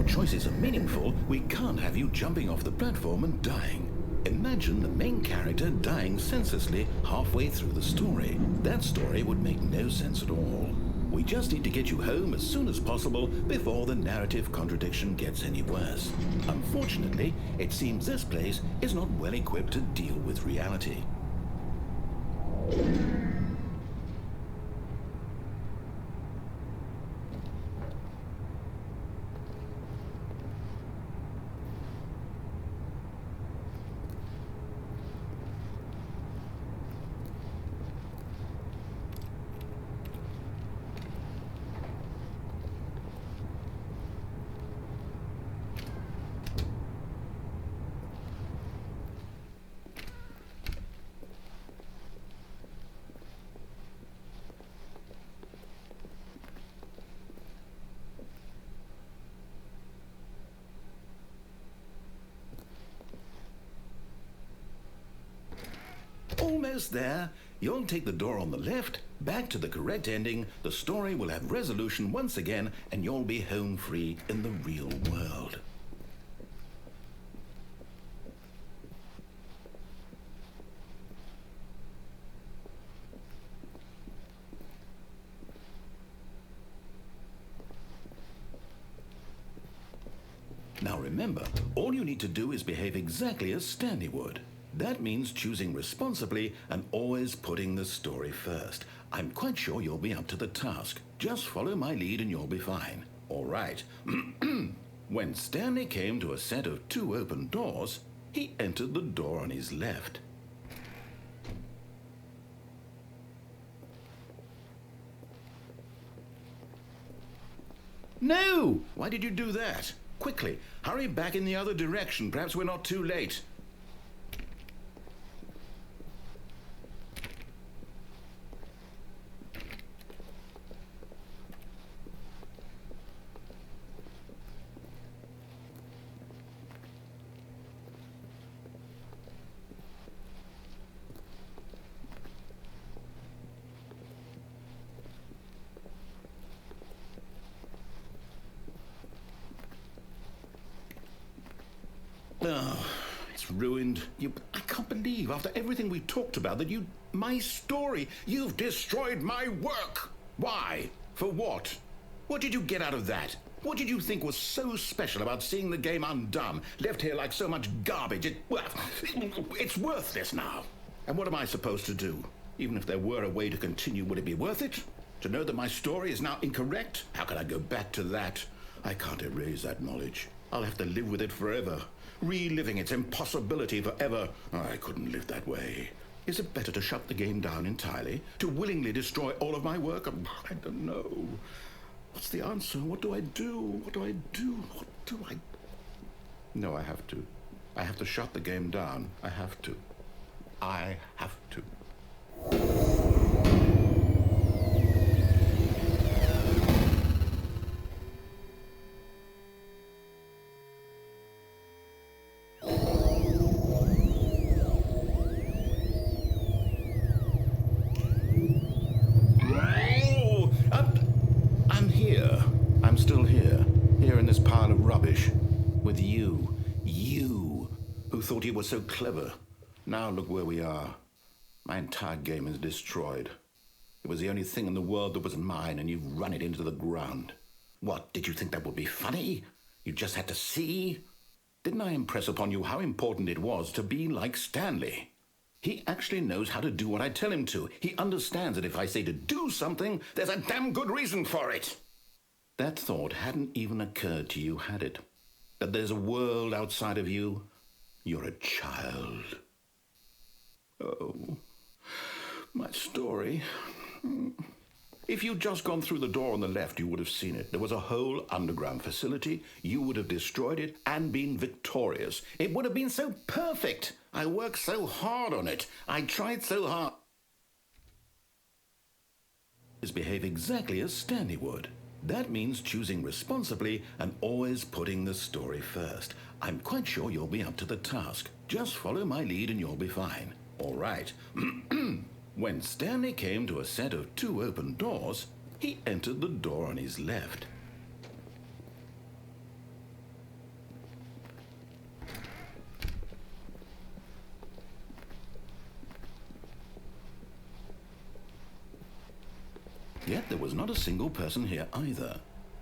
choices are meaningful, we can't have you jumping off the platform and dying. Imagine the main character dying senselessly halfway through the story. That story would make no sense at all. We just need to get you home as soon as possible before the narrative contradiction gets any worse. Unfortunately, it seems this place is not well equipped to deal with reality. Almost there. You'll take the door on the left, back to the correct ending, the story will have resolution once again, and you'll be home free in the real world. Now remember, all you need to do is behave exactly as Stanley would. That means choosing responsibly and always putting the story first. I'm quite sure you'll be up to the task. Just follow my lead and you'll be fine. All right. When Stanley came to a set of 2 open doors, he entered the door on his left. No! Why did you do that? Quickly, hurry back in the other direction. Perhaps we're not too late. Oh, it's ruined. I can't believe, after everything we talked about, that my story, you've destroyed my work. Why? For what? What did you get out of that? What did you think was so special about seeing the game undone, left here like so much garbage? It's worthless now. And what am I supposed to do? Even if there were a way to continue, would it be worth it? To know that my story is now incorrect? How can I go back to that? I can't erase that knowledge. I'll have to live with it forever. Reliving its impossibility forever. I couldn't live that way. Is it better to shut the game down entirely? To willingly destroy all of my work? I don't know. What's the answer? What do I do? What do I do? What do I... No, I have to. I have to shut the game down. I have to. I have to. I'm still here in this pile of rubbish, with you who thought you were so clever. Now look where we are. My entire game is destroyed. It was the only thing in the world that was mine, and you've run it into the ground. What, did you think that would be funny? You just had to see? Didn't I impress upon you how important it was to be like Stanley? He actually knows how to do what I tell him to. He understands that if I say to do something, there's a damn good reason for it. That thought hadn't even occurred to you, had it? That there's a world outside of you? You're a child. Oh, my story. If you'd just gone through the door on the left, you would have seen it. There was a whole underground facility. You would have destroyed it and been victorious. It would have been so perfect. I worked so hard on it. I tried so hard. Behave exactly as Stanley would. That means choosing responsibly and always putting the story first. I'm quite sure you'll be up to the task. Just follow my lead and you'll be fine. All right. When Stanley came to a set of 2 open doors, he entered the door on his left. Yet there was not a single person here either.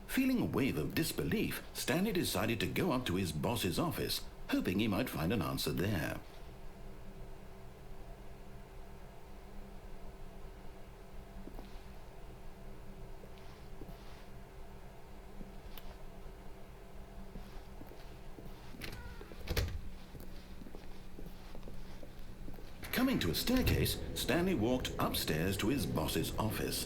Feeling a wave of disbelief, Stanley decided to go up to his boss's office, hoping he might find an answer there. Coming to a staircase, Stanley walked upstairs to his boss's office.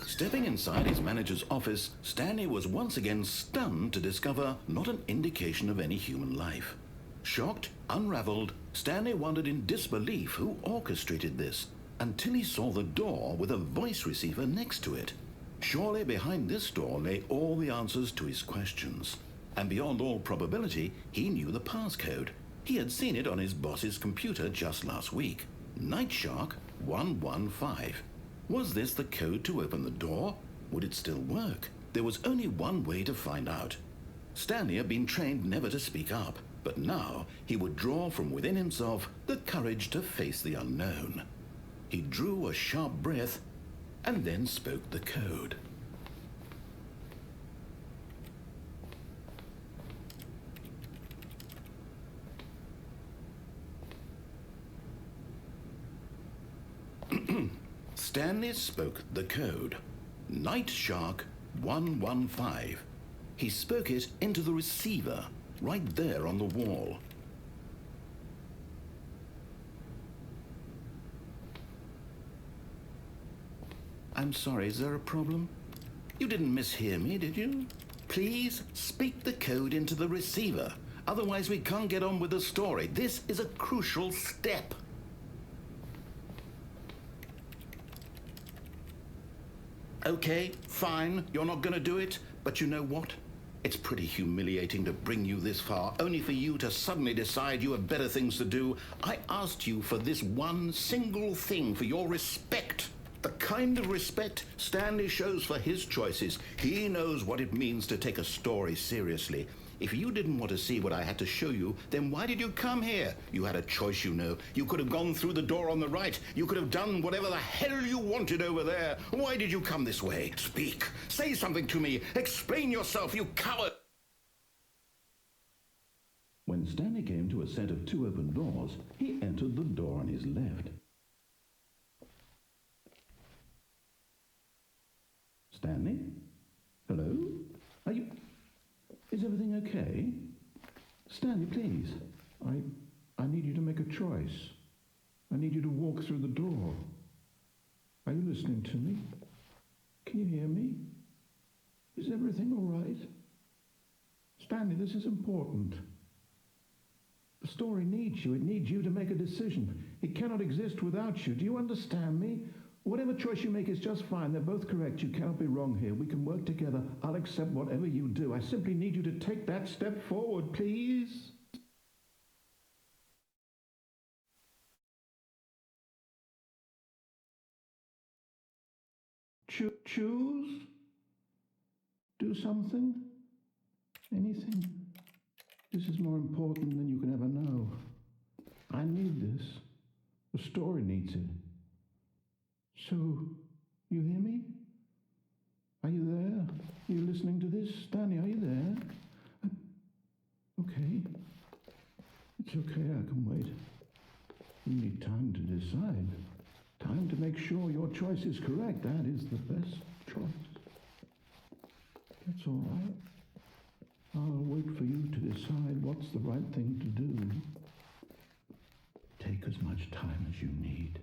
Stepping inside his manager's office, Stanley was once again stunned to discover not an indication of any human life. Shocked, unraveled, Stanley wondered in disbelief who orchestrated this, until he saw the door with a voice receiver next to it. Surely behind this door lay all the answers to his questions. And beyond all probability, he knew the passcode. He had seen it on his boss's computer just last week. Night Shark 115. Was this the code to open the door? Would it still work? There was only one way to find out. Stanley had been trained never to speak up, but now he would draw from within himself the courage to face the unknown. He drew a sharp breath and then spoke the code. Stanley spoke the code. Night Shark 115. He spoke it into the receiver, right there on the wall. I'm sorry, is there a problem? You didn't mishear me, did you? Please speak the code into the receiver. Otherwise we can't get on with the story. This is a crucial step. Okay, fine, you're not going to do it, but you know what? It's pretty humiliating to bring you this far, only for you to suddenly decide you have better things to do. I asked you for this one single thing, for your respect. The kind of respect Stanley shows for his choices. He knows what it means to take a story seriously. If you didn't want to see what I had to show you, then why did you come here? You had a choice, you know. You could have gone through the door on the right. You could have done whatever the hell you wanted over there. Why did you come this way? Speak. Say something to me. Explain yourself, you coward. When Stanley came to a set of two open doors, he entered the door on his left. Stanley? Hello? Are you... Is everything okay? Stanley, please. I need you to make a choice. I need you to walk through the door. Are you listening to me? Can you hear me? Is everything all right? Stanley, this is important. The story needs you. It needs you to make a decision. It cannot exist without you. Do you understand me? Whatever choice you make is just fine. They're both correct. You cannot be wrong here. We can work together. I'll accept whatever you do. I simply need you to take that step forward, please. Choose? Do something? Anything? This is more important than you can ever know. I need this. The story needs it. So, you hear me? Are you there? Are you listening to this? Stanley, are you there? Okay. It's okay, I can wait. You need time to decide. Time to make sure your choice is correct. That is the best choice. That's all right. I'll wait for you to decide what's the right thing to do. Take as much time as you need.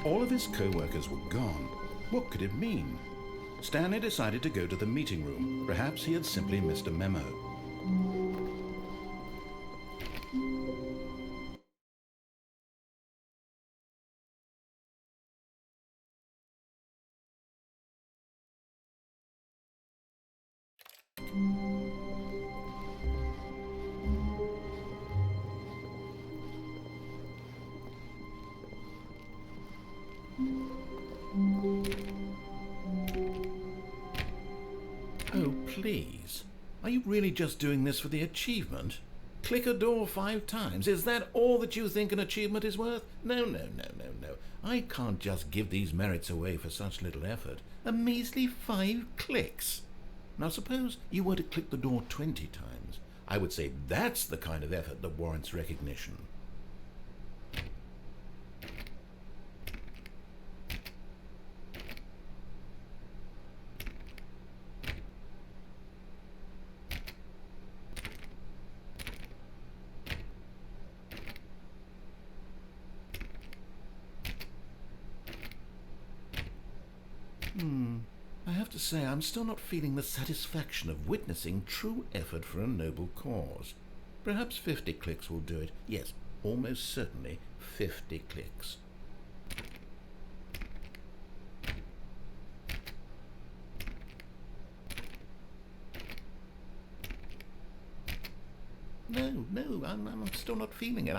All of his co-workers were gone, What could it mean? Stanley decided to go to the meeting room. Perhaps he had simply missed a memo. Oh, please. Are you really just doing this for the achievement? Click a door 5 times. Is that all that you think an achievement is worth? No. I can't just give these merits away for such little effort. A measly 5 clicks. Now suppose you were to click the door 20 times. I would say that's the kind of effort that warrants recognition. I have to say, I'm still not feeling the satisfaction of witnessing true effort for a noble cause. Perhaps 50 clicks will do it. Yes, almost certainly 50 clicks. No, I'm still not feeling it.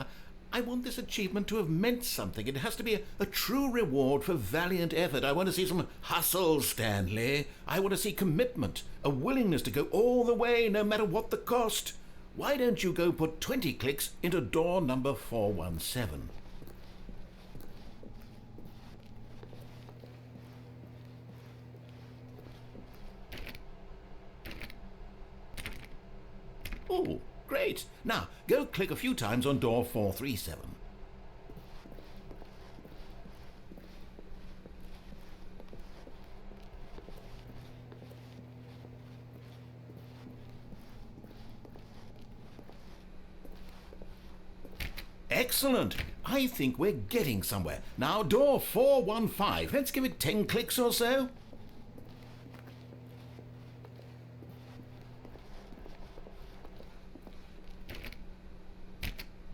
I want this achievement to have meant something. It has to be a true reward for valiant effort. I want to see some hustle, Stanley. I want to see commitment, a willingness to go all the way, no matter what the cost. Why don't you go put 20 clicks into door number 417? Oh, great. Now, go click a few times on door 437. Excellent. I think we're getting somewhere. Now, door 415. Let's give it 10 clicks or so.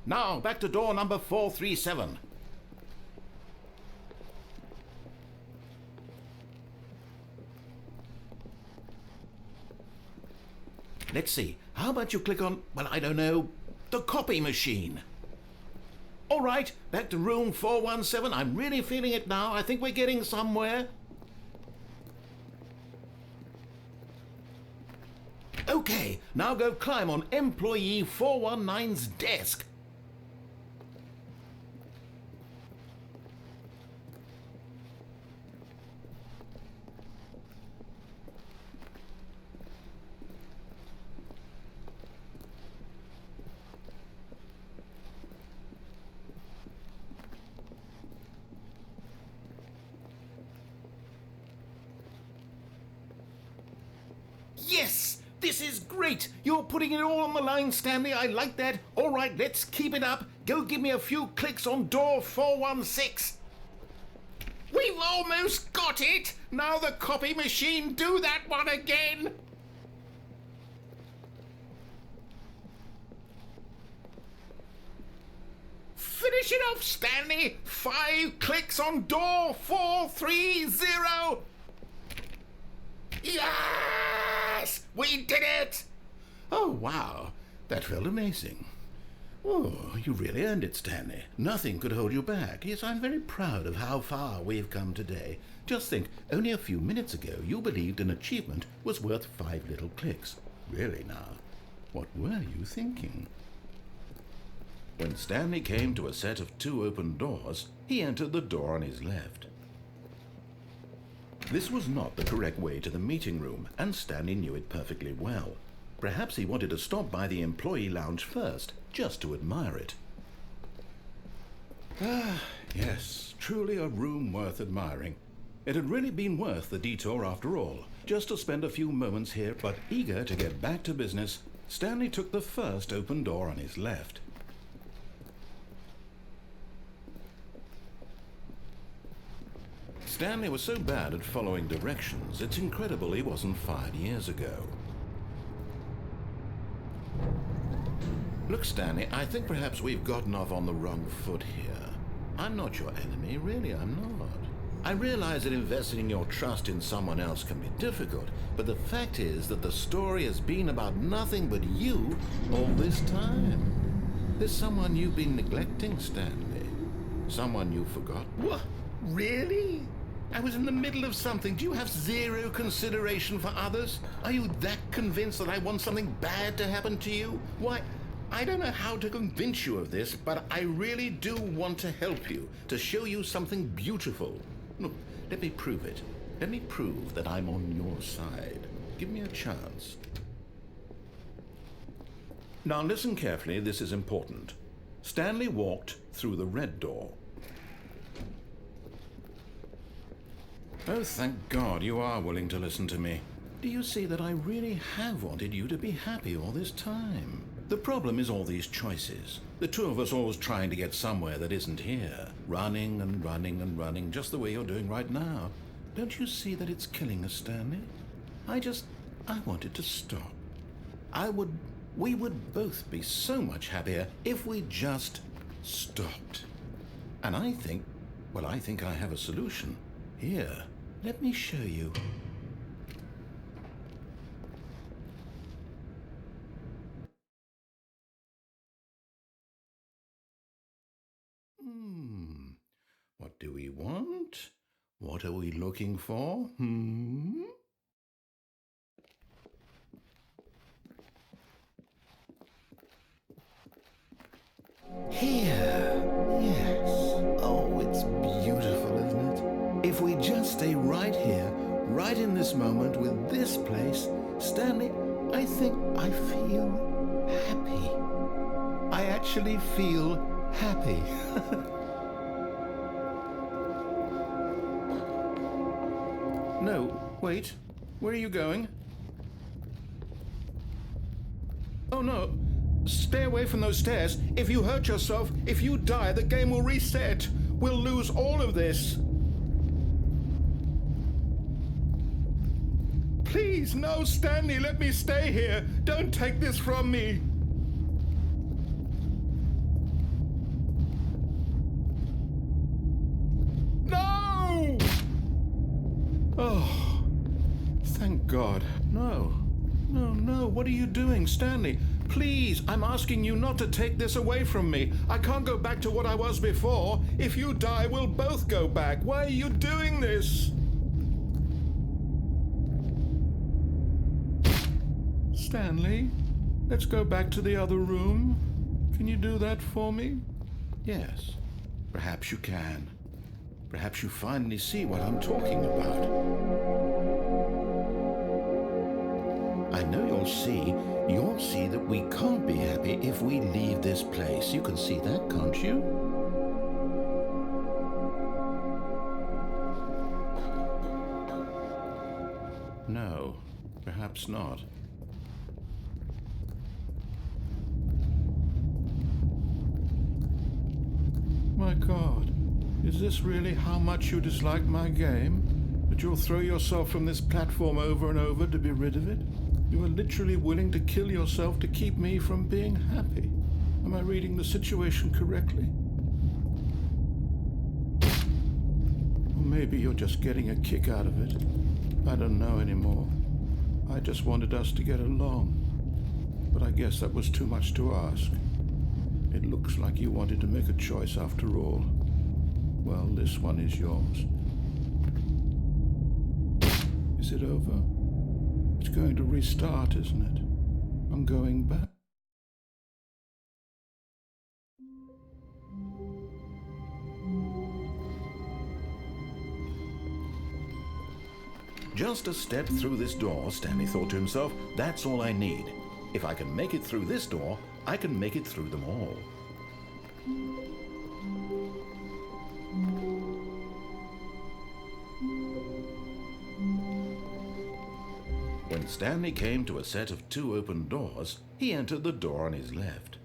Now, back to door number 437. Let's see. How about you click on, well, I don't know, the copy machine? All right, back to room 417. I'm really feeling it now. I think we're getting somewhere. Okay, now go climb on employee 419's desk. Yes! This is great! You're putting it all on the line, Stanley. I like that. All right, let's keep it up. Go give me a few clicks on door 416. We've almost got it! Now the copy machine, do that one again! Finish it off, Stanley! 5 clicks on door 430! Yes! We did it! Oh, wow. That felt amazing. Oh, you really earned it, Stanley. Nothing could hold you back. Yes, I'm very proud of how far we've come today. Just think, only a few minutes ago you believed an achievement was worth 5 little clicks. Really now, what were you thinking? When Stanley came to a set of 2 open doors, he entered the door on his left. This was not the correct way to the meeting room, and Stanley knew it perfectly well. Perhaps he wanted to stop by the employee lounge first, just to admire it. Ah, yes, truly a room worth admiring. It had really been worth the detour after all, just to spend a few moments here, but eager to get back to business, Stanley took the first open door on his left. Stanley was so bad at following directions, it's incredible he wasn't fired years ago. Look, Stanley, I think perhaps we've gotten off on the wrong foot here. I'm not your enemy, really, I'm not. I realize that investing your trust in someone else can be difficult, but the fact is that the story has been about nothing but you all this time. There's someone you've been neglecting, Stanley. Someone you forgot. What? Really? I was in the middle of something. Do you have zero consideration for others? Are you that convinced that I want something bad to happen to you? Why, I don't know how to convince you of this, but I really do want to help you, to show you something beautiful. Look, let me prove it. Let me prove that I'm on your side. Give me a chance. Now listen carefully, this is important. Stanley walked through the red door. Oh, thank God you are willing to listen to me. Do you see that I really have wanted you to be happy all this time? The problem is all these choices. The two of us always trying to get somewhere that isn't here. Running and running and running, just the way you're doing right now. Don't you see that it's killing us, Stanley? I wanted to stop. We would both be so much happier if we just stopped. And I think I have a solution. Here, let me show you. What do we want? What are we looking for? Here. Yes. Oh, it's beautiful, isn't it? If we just stay right here, right in this moment with this place, Stanley, I think I feel happy. I actually feel happy. No, wait. Where are you going? Oh, no. Stay away from those stairs. If you hurt yourself, if you die, the game will reset. We'll lose all of this. Please, no, Stanley, let me stay here. Don't take this from me. No! Oh, thank God. No. No, what are you doing, Stanley? Please, I'm asking you not to take this away from me. I can't go back to what I was before. If you die, we'll both go back. Why are you doing this? Stanley, let's go back to the other room. Can you do that for me? Yes, perhaps you can. Perhaps you finally see what I'm talking about. I know you'll see that we can't be happy if we leave this place. You can see that, can't you? No, perhaps not. My God, is this really how much you dislike my game? That you'll throw yourself from this platform over and over to be rid of it? You are literally willing to kill yourself to keep me from being happy. Am I reading the situation correctly? Or maybe you're just getting a kick out of it. I don't know anymore. I just wanted us to get along. But I guess that was too much to ask. It looks like you wanted to make a choice after all. Well, this one is yours. Is it over? It's going to restart, isn't it? I'm going back. Just a step through this door, Stanley thought to himself. That's all I need. If I can make it through this door, I can make it through them all. When Stanley came to a set of 2 open doors, he entered the door on his left.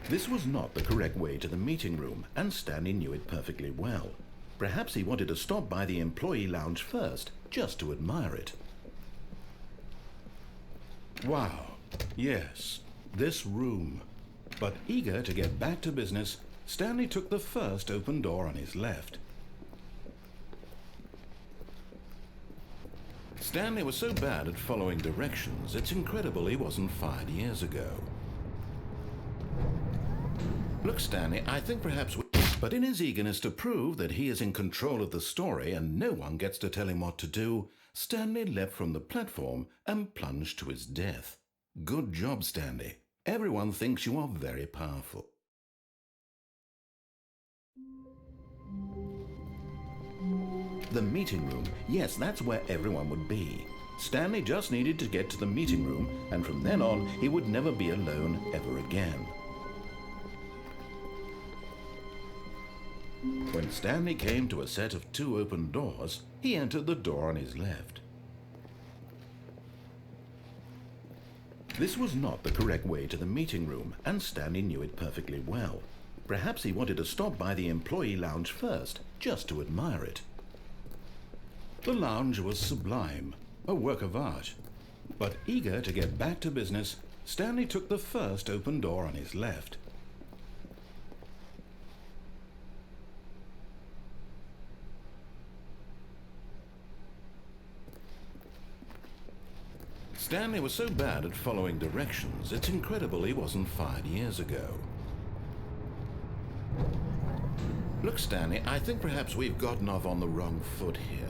This was not the correct way to the meeting room, and Stanley knew it perfectly well. Perhaps he wanted to stop by the employee lounge first, just to admire it. Wow, yes, this room. But eager to get back to business, Stanley took the first open door on his left. Stanley was so bad at following directions, it's incredible he wasn't fired years ago. Look, Stanley, I think perhaps we... But in his eagerness to prove that he is in control of the story and no one gets to tell him what to do, Stanley leapt from the platform and plunged to his death. Good job, Stanley. Everyone thinks you are very powerful. The meeting room. Yes, that's where everyone would be. Stanley just needed to get to the meeting room, and from then on, he would never be alone ever again. When Stanley came to a set of 2 open doors, he entered the door on his left. This was not the correct way to the meeting room, and Stanley knew it perfectly well. Perhaps he wanted to stop by the employee lounge first, just to admire it. The lounge was sublime, a work of art. But eager to get back to business, Stanley took the first open door on his left. Stanley was so bad at following directions, it's incredible he wasn't fired years ago. Look, Stanley, I think perhaps we've gotten off on the wrong foot here.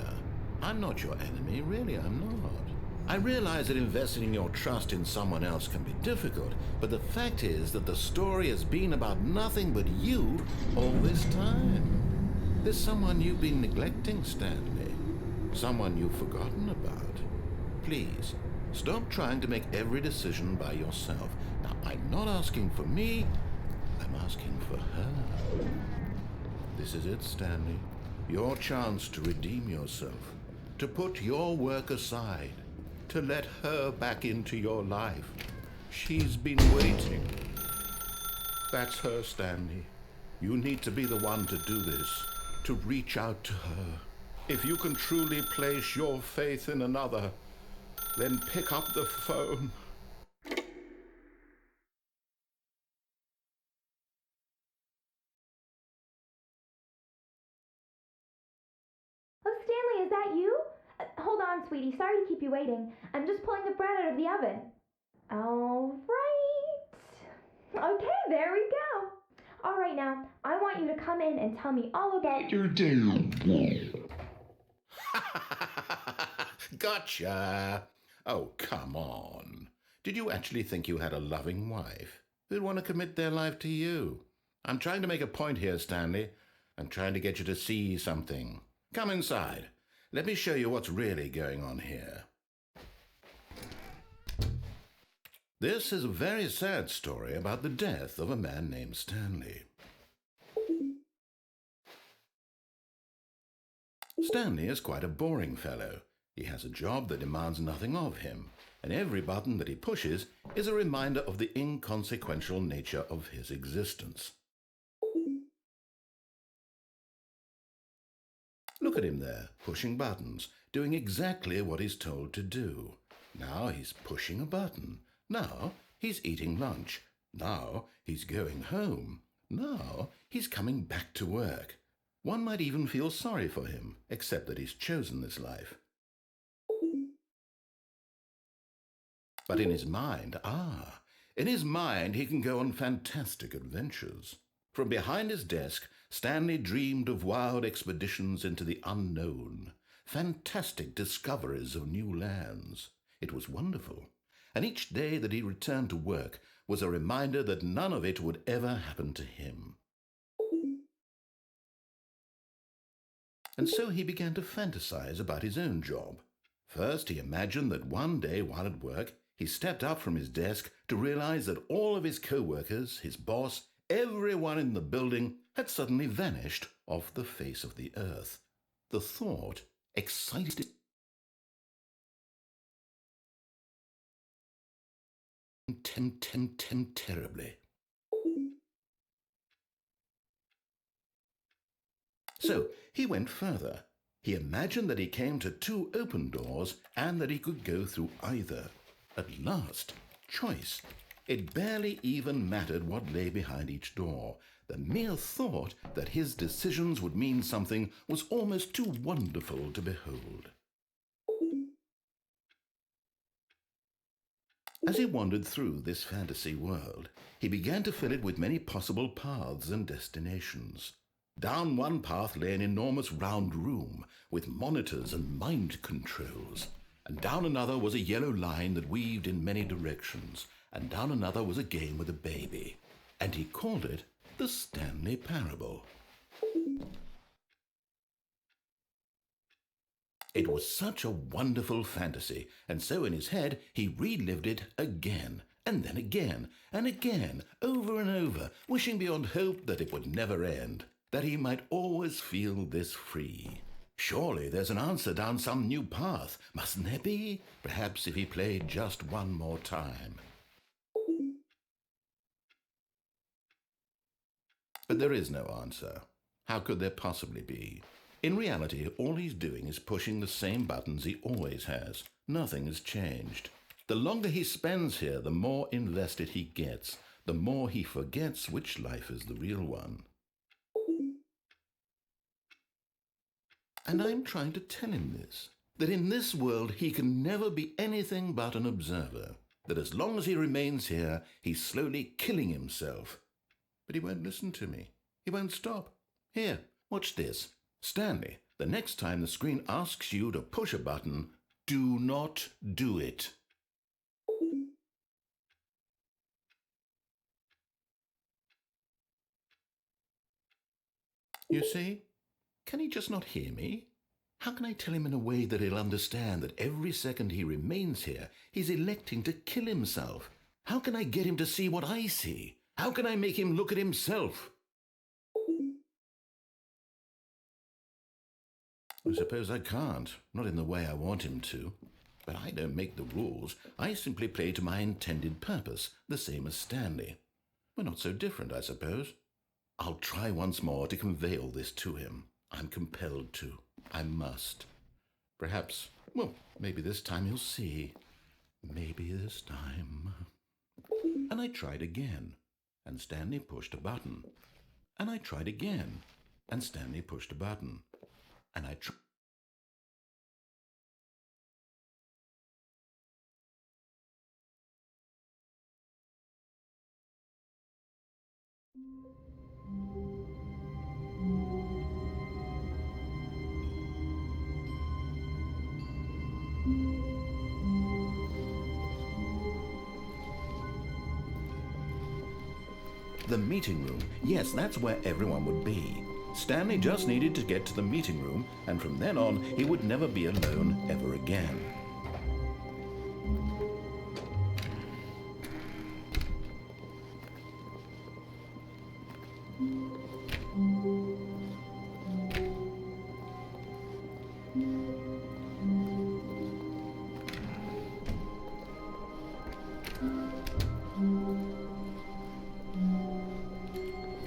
I'm not your enemy, really, I'm not. I realize that investing your trust in someone else can be difficult, but the fact is that the story has been about nothing but you all this time. There's someone you've been neglecting, Stanley. Someone you've forgotten about. Please, stop trying to make every decision by yourself. Now, I'm not asking for me, I'm asking for her. This is it, Stanley. Your chance to redeem yourself, to put your work aside, to let her back into your life. She's been waiting. That's her, Stanley. You need to be the one to do this, to reach out to her. If you can truly place your faith in another, then pick up the phone. Oh, Stanley, is that you? Hold on, sweetie. Sorry to keep you waiting. I'm just pulling the bread out of the oven. All right. Okay, there we go. All right, now, I want you to come in and tell me all about your day. Gotcha. Oh, come on. Did you actually think you had a loving wife who'd want to commit their life to you? I'm trying to make a point here, Stanley. I'm trying to get you to see something. Come inside. Let me show you what's really going on here. This is a very sad story about the death of a man named Stanley. Stanley is quite a boring fellow. He has a job that demands nothing of him, and every button that he pushes is a reminder of the inconsequential nature of his existence. Look at him there, pushing buttons, doing exactly what he's told to do. Now he's pushing a button. Now he's eating lunch. Now he's going home. Now he's coming back to work. One might even feel sorry for him, except that he's chosen this life. But in his mind, he can go on fantastic adventures. From behind his desk, Stanley dreamed of wild expeditions into the unknown, fantastic discoveries of new lands. It was wonderful, and each day that he returned to work was a reminder that none of it would ever happen to him. And so he began to fantasize about his own job. First, he imagined that one day while at work, he stepped up from his desk to realize that all of his co-workers, his boss, everyone in the building had suddenly vanished off the face of the earth. The thought excited him terribly. So he went further. He imagined that he came to two open doors and that he could go through either. At last, choice. It barely even mattered what lay behind each door. The mere thought that his decisions would mean something was almost too wonderful to behold. As he wandered through this fantasy world, he began to fill it with many possible paths and destinations. Down one path lay an enormous round room with monitors and mind controls, and down another was a yellow line that weaved in many directions, and down another was a game with a baby, and he called it the Stanley Parable. It was such a wonderful fantasy, and so in his head he relived it again, and then again, and again, over and over, wishing beyond hope that it would never end, that he might always feel this free. Surely there's an answer down some new path, mustn't there be? Perhaps if he played just one more time. But there is no answer. How could there possibly be? In reality, all he's doing is pushing the same buttons he always has. Nothing has changed. The longer he spends here, the more invested he gets, the more he forgets which life is the real one. And I'm trying to tell him this, that in this world he can never be anything but an observer, that as long as he remains here, he's slowly killing himself. But he won't listen to me. He won't stop. Here, watch this. Stanley, the next time the screen asks you to push a button, do not do it. You see? Can he just not hear me? How can I tell him in a way that he'll understand that every second he remains here, he's electing to kill himself? How can I get him to see what I see? How can I make him look at himself? I suppose I can't, not in the way I want him to. But I don't make the rules. I simply play to my intended purpose, the same as Stanley. We're not so different, I suppose. I'll try once more to convey all this to him. I'm compelled to. I must. Perhaps, well, maybe this time he'll see. Maybe this time. And I tried again, and Stanley pushed a button. And I tried again, and Stanley pushed a button. And I tried. The meeting room. Yes, that's where everyone would be. Stanley just needed to get to the meeting room, and from then on, he would never be alone ever again.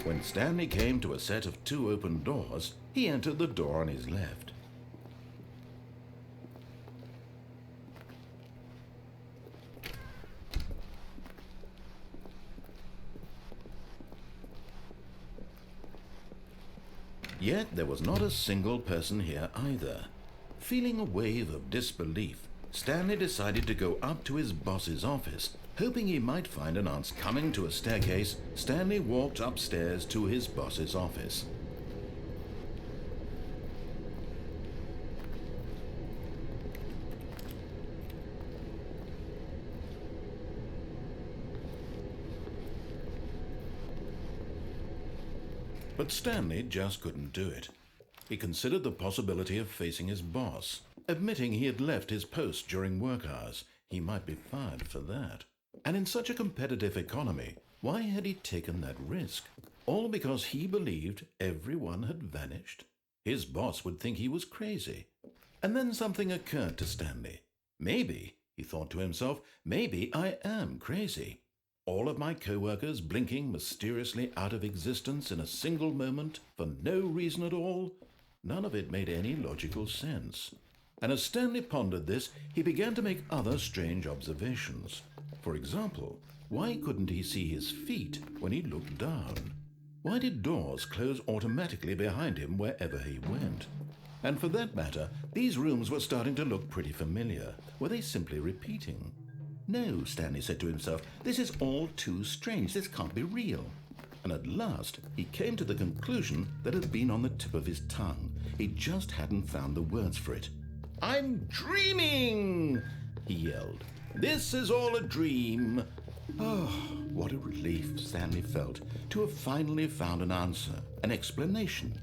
When Stanley came to a set of two open doors, he entered the door on his left. Yet there was not a single person here either. Feeling a wave of disbelief, Stanley decided to go up to his boss's office. Hoping he might find an answer coming to a staircase, Stanley walked upstairs to his boss's office. But Stanley just couldn't do it. He considered the possibility of facing his boss, admitting he had left his post during work hours. He might be fired for that. And in such a competitive economy, why had he taken that risk? All because he believed everyone had vanished? His boss would think he was crazy. And then something occurred to Stanley. Maybe, he thought to himself, maybe I am crazy. All of my co-workers blinking mysteriously out of existence in a single moment for no reason at all? None of it made any logical sense. And as Stanley pondered this, he began to make other strange observations. For example, why couldn't he see his feet when he looked down? Why did doors close automatically behind him wherever he went? And for that matter, these rooms were starting to look pretty familiar. Were they simply repeating? No, Stanley said to himself, this is all too strange. This can't be real. And at last, he came to the conclusion that had been on the tip of his tongue. He just hadn't found the words for it. "I'm dreaming!" he yelled. "This is all a dream." Oh, what a relief Stanley felt to have finally found an answer, an explanation.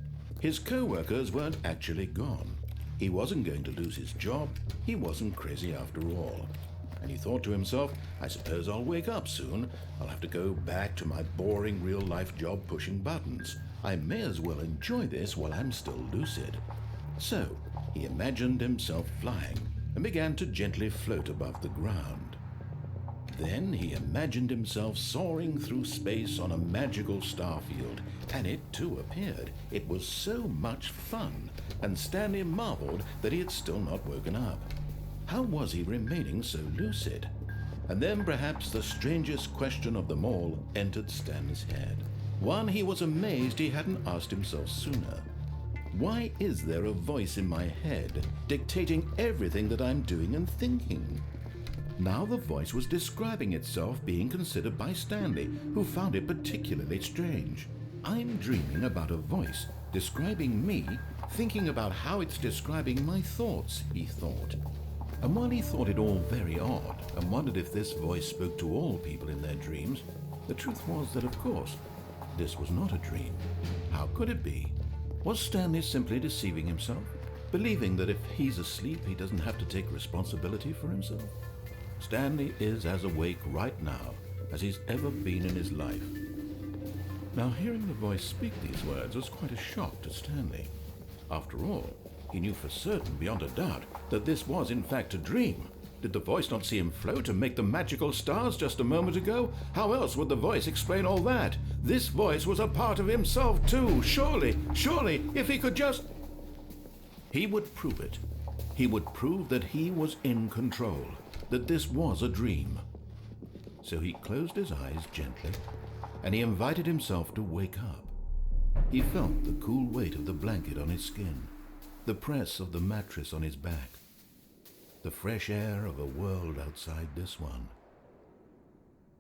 His co-workers weren't actually gone. He wasn't going to lose his job. He wasn't crazy after all. And he thought to himself, I suppose I'll wake up soon. I'll have to go back to my boring real-life job pushing buttons. I may as well enjoy this while I'm still lucid. So he imagined himself flying and began to gently float above the ground. Then he imagined himself soaring through space on a magical starfield, and it too appeared. It was so much fun, and Stanley marveled that he had still not woken up. How was he remaining so lucid? And then perhaps the strangest question of them all entered Stanley's head. One he was amazed he hadn't asked himself sooner. Why is there a voice in my head dictating everything that I'm doing and thinking? Now the voice was describing itself being considered by Stanley, who found it particularly strange. I'm dreaming about a voice describing me, thinking about how it's describing my thoughts, he thought. And while he thought it all very odd and wondered if this voice spoke to all people in their dreams, the truth was that, of course, this was not a dream. How could it be? Was Stanley simply deceiving himself, believing that if he's asleep he doesn't have to take responsibility for himself? Stanley is as awake right now as he's ever been in his life. Now, hearing the voice speak these words was quite a shock to Stanley. After all, he knew for certain, beyond a doubt, that this was in fact a dream. Did the voice not see him float and make the magical stars just a moment ago? How else would the voice explain all that? This voice was a part of himself too. Surely, if he could just... He would prove it. He would prove that he was in control, that this was a dream. So he closed his eyes gently, and he invited himself to wake up. He felt the cool weight of the blanket on his skin, the press of the mattress on his back, the fresh air of a world outside this one.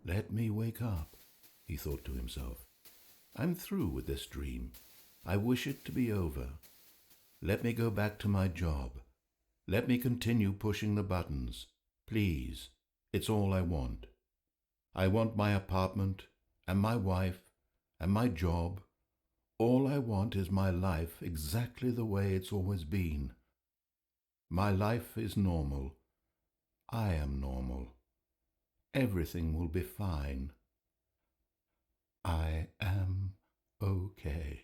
Let me wake up, he thought to himself. I'm through with this dream. I wish it to be over. Let me go back to my job. Let me continue pushing the buttons. Please, it's all I want. I want my apartment and my wife and my job. All I want is my life exactly the way it's always been. My life is normal. I am normal. Everything will be fine. I am okay.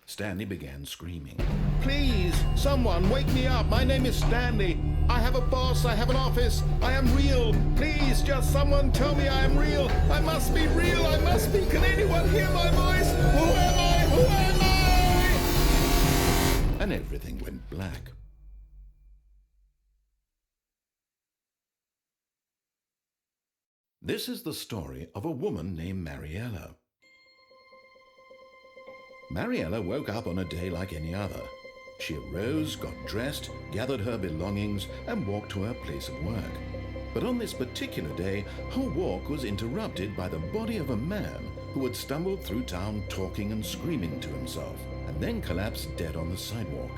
Stanley began screaming. Please, someone, wake me up. My name is Stanley. I have a boss. I have an office. I am real. Please, just someone tell me I am real. I must be real. I must be. Can anyone hear my voice? Who am I? Who am I? And everything went black. This is the story of a woman named Mariella. Mariella woke up on a day like any other. She arose, got dressed, gathered her belongings, and walked to her place of work. But on this particular day, her walk was interrupted by the body of a man who had stumbled through town talking and screaming to himself, and then collapsed dead on the sidewalk.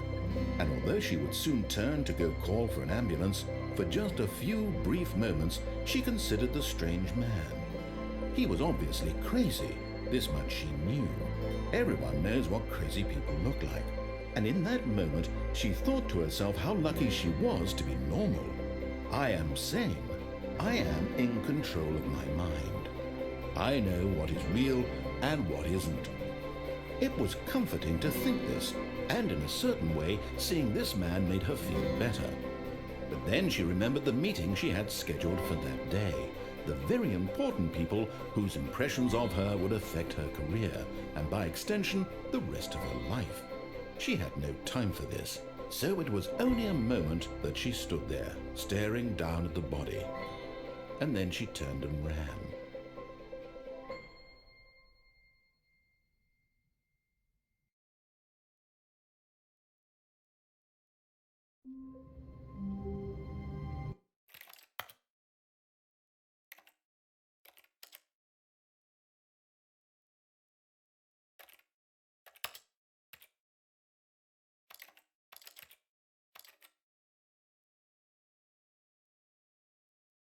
And although she would soon turn to go call for an ambulance, for just a few brief moments she considered the strange man. He was obviously crazy. This much she knew. Everyone knows what crazy people look like. And in that moment, she thought to herself how lucky she was to be normal. I am sane. I am in control of my mind. I know what is real and what isn't. It was comforting to think this, and in a certain way, seeing this man made her feel better. But then she remembered the meeting she had scheduled for that day. the very important people whose impressions of her would affect her career, and by extension, the rest of her life. She had no time for this, so it was only a moment that she stood there, staring down at the body. And then she turned and ran.